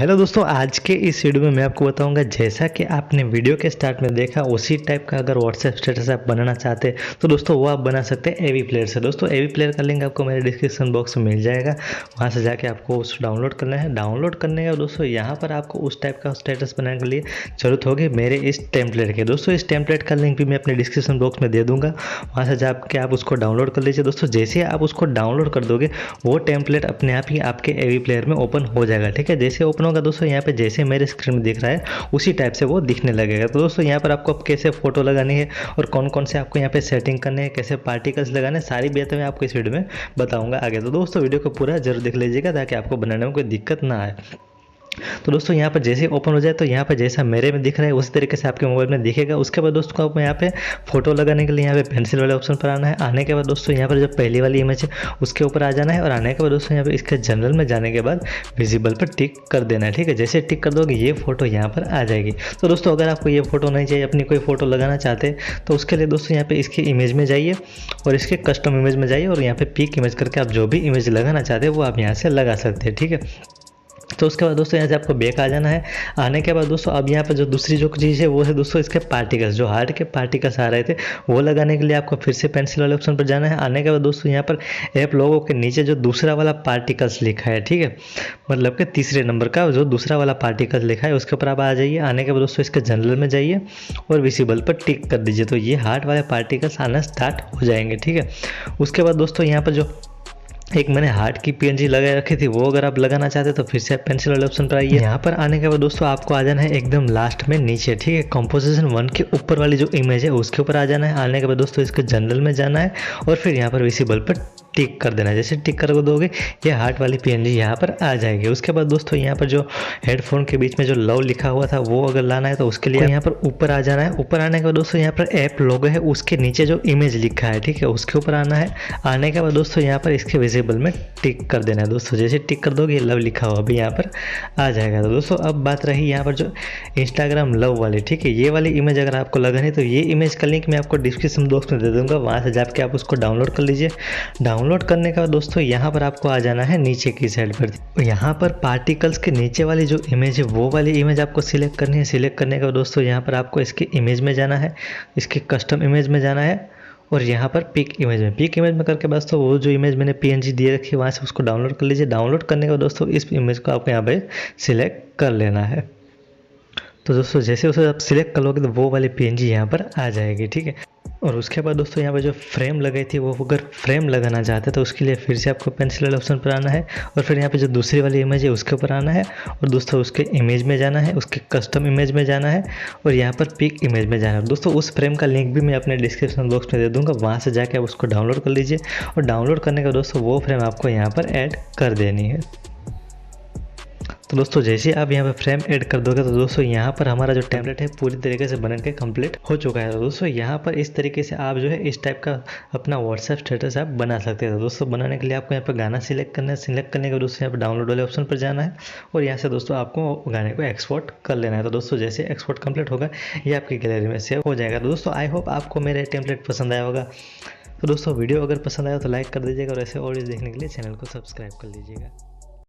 Hello दोस्तों, आज के इस वीडियो में मैं आपको बताऊंगा जैसा कि आपने वीडियो के स्टार्ट में देखा उसी टाइप का अगर व्हाट्सएप स्टेटस आप बनाना चाहते हैं तो दोस्तों वो आप बना सकते हैं एवी प्लेयर से। दोस्तों एवी प्लेयर का लिंक आपको मेरे डिस्क्रिप्शन बॉक्स में मिल जाएगा, वहाँ से जाके आपको उस डाउनलोड करना है। डाउनलोड करने का दोस्तों यहाँ पर आपको उस टाइप का स्टेटस बनाने के लिए जरूरत होगी मेरे इस टेम्पलेट की। दोस्तों इस टेम्पलेट का लिंक भी मैं अपने डिस्क्रिप्शन बॉक्स में दे दूँगा, वहाँ से जाके आप उसको डाउनलोड कर लीजिए। दोस्तों जैसे आप उसको डाउनलोड कर दोगे वो टेम्पलेट अपने आप ही आपके एवी प्लेयर में ओपन हो जाएगा। ठीक है, जैसे ओपन होगा दोस्तों यहाँ पे जैसे मेरे स्क्रीन में दिख रहा है उसी टाइप से वो दिखने लगेगा। तो दोस्तों यहाँ पर आपको कैसे फोटो लगानी है और कौन कौन से आपको यहाँ पे सेटिंग करने हैं, कैसे पार्टिकल्स लगाने हैं, सारी बातें मैं आपको इस वीडियो में बताऊंगा आगे। तो दोस्तों वीडियो को पूरा जरूर देख लीजिएगा ताकि आपको बनाने में कोई दिक्कत ना आए। तो दोस्तों यहाँ पर जैसे ही ओपन हो जाए तो यहाँ पर जैसा मेरे में दिख रहा है उसी तरीके से आपके मोबाइल में दिखेगा। उसके बाद दोस्तों आपको यहाँ पे फोटो लगाने के लिए यहाँ पे पेंसिल वाले ऑप्शन पर आना है। आने के बाद दोस्तों यहाँ पर जो पहली वाली इमेज है उसके ऊपर आ जाना है और आने के बाद दोस्तों यहाँ पे इसके जनरल में जाने के बाद विजिबल पर टिक कर देना है। ठीक है, जैसे टिक कर दोगे ये फोटो यहाँ पर आ जाएगी। तो दोस्तों अगर आपको ये फोटो नहीं चाहिए, अपनी कोई फोटो लगाना चाहते हैं तो उसके लिए दोस्तों यहाँ पे इसके इमेज में जाइए और इसके कस्टम इमेज में जाइए और यहाँ पे पिक इमेज करके आप जो भी इमेज लगाना चाहते हैं वो आप यहाँ से लगा सकते हैं। ठीक है, तो उसके बाद दोस्तों यहाँ से आपको बैक आ जाना है। आने के बाद दोस्तों अब यहाँ पर जो दूसरी जो चीज़ है वो है दोस्तों इसके पार्टिकल्स, जो हार्ट के पार्टिकल्स आ रहे थे वो लगाने के लिए आपको फिर से पेंसिल वाले ऑप्शन पर जाना है। आने के बाद दोस्तों यहाँ पर ऐप लोगों के नीचे जो दूसरा वाला पार्टिकल्स लिखा है, ठीक है, मतलब कि तीसरे नंबर का जो दूसरा वाला पार्टिकल लिखा है उसके ऊपर आप आ जाइए। आने के बाद दोस्तों इसके जनरल में जाइए और विजिबल पर टिक कर दीजिए तो ये हार्ट वाले पार्टिकल्स आना स्टार्ट हो जाएंगे। ठीक है, उसके बाद दोस्तों यहाँ पर जो एक मैंने हार्ट की पीएनजी लगा रखी थी वो अगर आप लगाना चाहते हैं तो फिर से आप पेंसिल वाले ऑप्शन पर आइए। यहाँ पर आने के बाद दोस्तों आपको आ जाना है एकदम लास्ट में नीचे। ठीक है, कंपोजिशन 1 के ऊपर वाली जो इमेज है उसके ऊपर आ जाना है। आने के बाद दोस्तों इसके जनरल में जाना है और फिर यहाँ पर विजिबल पर टिक कर देना है। जैसे टिक कर दोगे ये हार्ट वाली पीएनजी यहाँ पर आ जाएगी। उसके बाद दोस्तों यहाँ पर जो हेडफोन के बीच में जो लव लिखा हुआ था वो अगर लाना है तो उसके लिए यहाँ पर ऊपर आ जाना है। ऊपर आने के बाद दोस्तों यहाँ पर ऐप लोगो है उसके नीचे जो इमेज लिखा है, ठीक है, उसके ऊपर आना है। आने के बाद दोस्तों यहाँ पर इसके विजिबल में टिक कर देना है। दोस्तों जैसे टिक कर दोगे ये लव लिखा हुआ अभी यहाँ पर आ जाएगा। तो दोस्तों अब बात रही यहाँ पर जो इंस्टाग्राम लव वाली, ठीक है, ये वाली इमेज अगर आपको लगानी है तो ये इमेज का लिंक मैं आपको डिस्क्रिप्शन बॉक्स में दे दूंगा, वहाँ से जाके आप उसको डाउनलोड कर लीजिए। डाउनलोड करने के बाद दोस्तों यहाँ पर आपको आ जाना है नीचे की साइड पर। यहाँ पर पार्टिकल्स के नीचे वाली जो इमेज है वो वाली इमेज आपको सिलेक्ट करनी है। सिलेक्ट करने के बाद दोस्तों यहाँ पर आपको इसके इमेज में जाना है, इसके कस्टम इमेज में जाना है और यहाँ पर पिक इमेज में करके बस तो वो जो इमेज मैंने पीएनजी दिए रखी है वहाँ से उसको डाउनलोड कर लीजिए। डाउनलोड करने के बाद दोस्तों इस इमेज को आपको यहाँ पे सिलेक्ट कर लेना है। तो दोस्तों जैसे उसे आप सिलेक्ट कर लोगे तो वो वाली पीएनजी यहाँ पर आ जाएगी। ठीक है, और उसके बाद दोस्तों यहाँ पर जो फ्रेम लगाई थी वो अगर फ्रेम लगाना चाहते हैं तो उसके लिए फिर से आपको पेंसिल वाले ऑप्शन पर आना है और फिर यहाँ पे जो दूसरी वाली इमेज है उसके ऊपर आना है और दोस्तों उसके इमेज में जाना है, उसके कस्टम इमेज में जाना है और यहाँ पर पिक इमेज में जाना है। दोस्तों उस फ्रेम का लिंक भी मैं अपने डिस्क्रिप्शन बॉक्स में दे दूँगा, वहाँ से जाके आप उसको डाउनलोड कर लीजिए और डाउनलोड करने का दोस्तों वो फ्रेम आपको यहाँ पर ऐड कर देनी है। तो दोस्तों जैसे आप यहाँ पे फ्रेम ऐड कर दोगे तो दोस्तों यहाँ पर हमारा जो टेम्पलेट है पूरी तरीके से बन के कंप्लीट हो चुका है। तो दोस्तों यहाँ पर इस तरीके से आप जो है इस टाइप का अपना व्हाट्सएप स्टेटस आप बना सकते हैं। तो दोस्तों बनाने के लिए आपको यहाँ पर गाना सिलेक्ट करना है। सिलेक्ट करने के बाद दोस्तों यहाँ पर डाउनलोड वाले ऑप्शन पर जाना है और यहाँ से दोस्तों आपको गाने को एक्सपोर्ट कर लेना है। तो दोस्तों जैसे एक्सपोर्ट कंप्लीट होगा ये आपकी गैलरी में सेव हो जाएगा। तो दोस्तों आई होप आपको मेरा टेम्पलेट पसंद आया होगा। तो दोस्तों वीडियो अगर पसंद आया तो लाइक कर दीजिएगा और ऐसे और देखने के लिए चैनल को सब्सक्राइब कर लीजिएगा।